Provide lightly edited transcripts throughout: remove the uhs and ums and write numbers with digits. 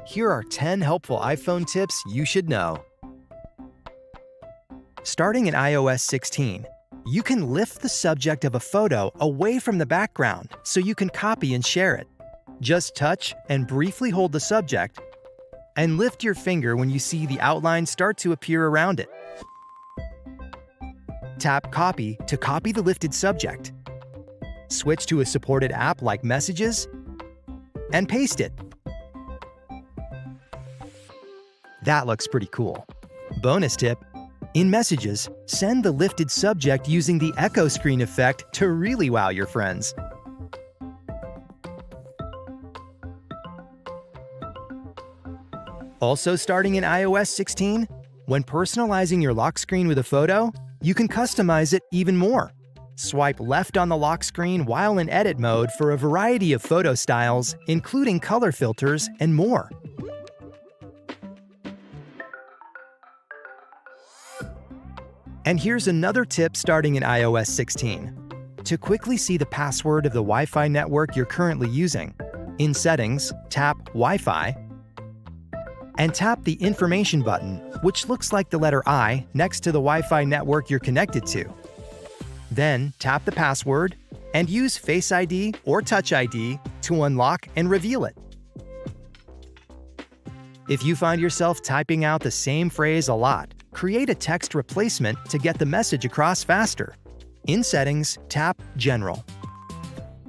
Here are 10 helpful iPhone tips you should know. Starting in iOS 16, you can lift the subject of a photo away from the background so you can copy and share it. Just touch and briefly hold the subject, and lift your finger when you see the outline start to appear around it. Tap Copy to copy the lifted subject. Switch to a supported app like Messages, and paste it. That looks pretty cool. Bonus tip: in Messages, send the lifted subject using the echo screen effect to really wow your friends. Also starting in iOS 16, when personalizing your lock screen with a photo, you can customize it even more. Swipe left on the lock screen while in edit mode for a variety of photo styles, including color filters and more. And here's another tip starting in iOS 16. To quickly see the password of the Wi-Fi network you're currently using, in Settings, tap Wi-Fi, and tap the Information button, which looks like the letter I next to the Wi-Fi network you're connected to. Then tap the password and use Face ID or Touch ID to unlock and reveal it. If you find yourself typing out the same phrase a lot, create a text replacement to get the message across faster. In Settings, tap General.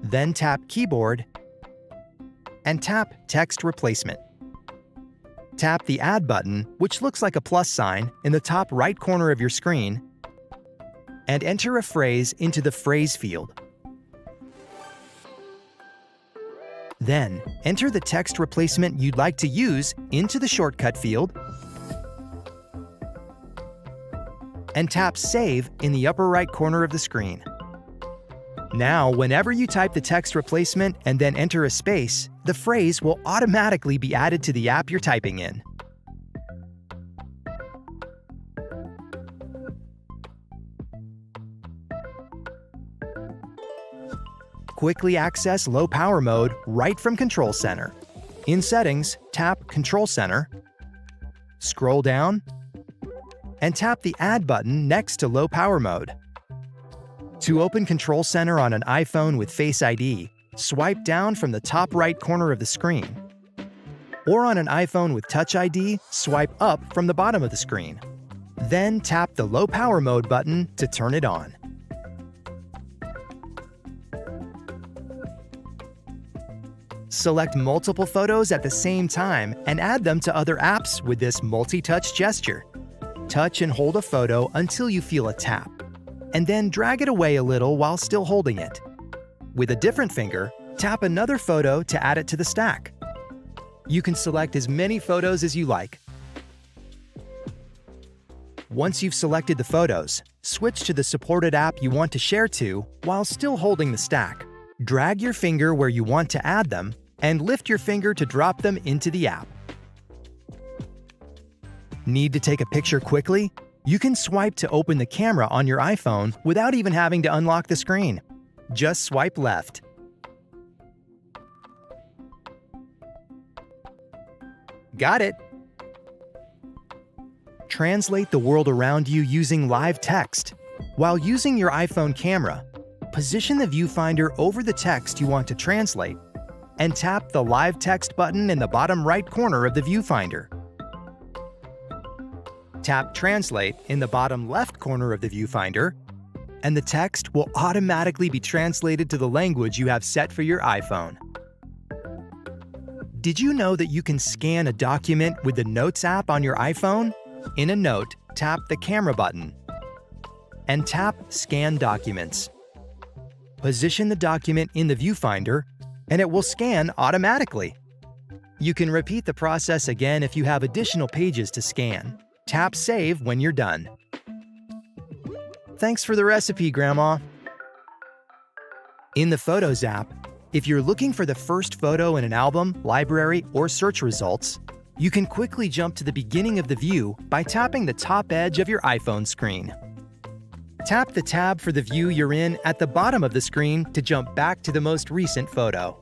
Then tap Keyboard and tap Text Replacement. Tap the Add button, which looks like a plus sign, in the top right corner of your screen, and enter a phrase into the Phrase field. Then, enter the text replacement you'd like to use into the Shortcut field, and tap Save in the upper right corner of the screen. Now, whenever you type the text replacement and then enter a space, the phrase will automatically be added to the app you're typing in. Quickly access low power mode right from Control Center. In Settings, tap Control Center, scroll down, and tap the Add button next to low power mode. To open Control Center on an iPhone with Face ID, swipe down from the top right corner of the screen. Or on an iPhone with Touch ID, swipe up from the bottom of the screen. Then tap the low power mode button to turn it on. Select multiple photos at the same time and add them to other apps with this multi-touch gesture. Touch and hold a photo until you feel a tap, and then drag it away a little while still holding it. With a different finger, tap another photo to add it to the stack. You can select as many photos as you like. Once you've selected the photos, switch to the supported app you want to share to while still holding the stack. Drag your finger where you want to add them, and lift your finger to drop them into the app. Need to take a picture quickly? You can swipe to open the camera on your iPhone without even having to unlock the screen. Just swipe left. Got it! Translate the world around you using live text. While using your iPhone camera, position the viewfinder over the text you want to translate, and tap the Live Text button in the bottom right corner of the viewfinder. Tap Translate in the bottom left corner of the viewfinder, and the text will automatically be translated to the language you have set for your iPhone. Did you know that you can scan a document with the Notes app on your iPhone? In a note, tap the camera button and tap Scan Documents. Position the document in the viewfinder, and it will scan automatically. You can repeat the process again if you have additional pages to scan. Tap Save when you're done. Thanks for the recipe, Grandma. In the Photos app, if you're looking for the first photo in an album, library, or search results, you can quickly jump to the beginning of the view by tapping the top edge of your iPhone screen. Tap the tab for the view you're in at the bottom of the screen to jump back to the most recent photo.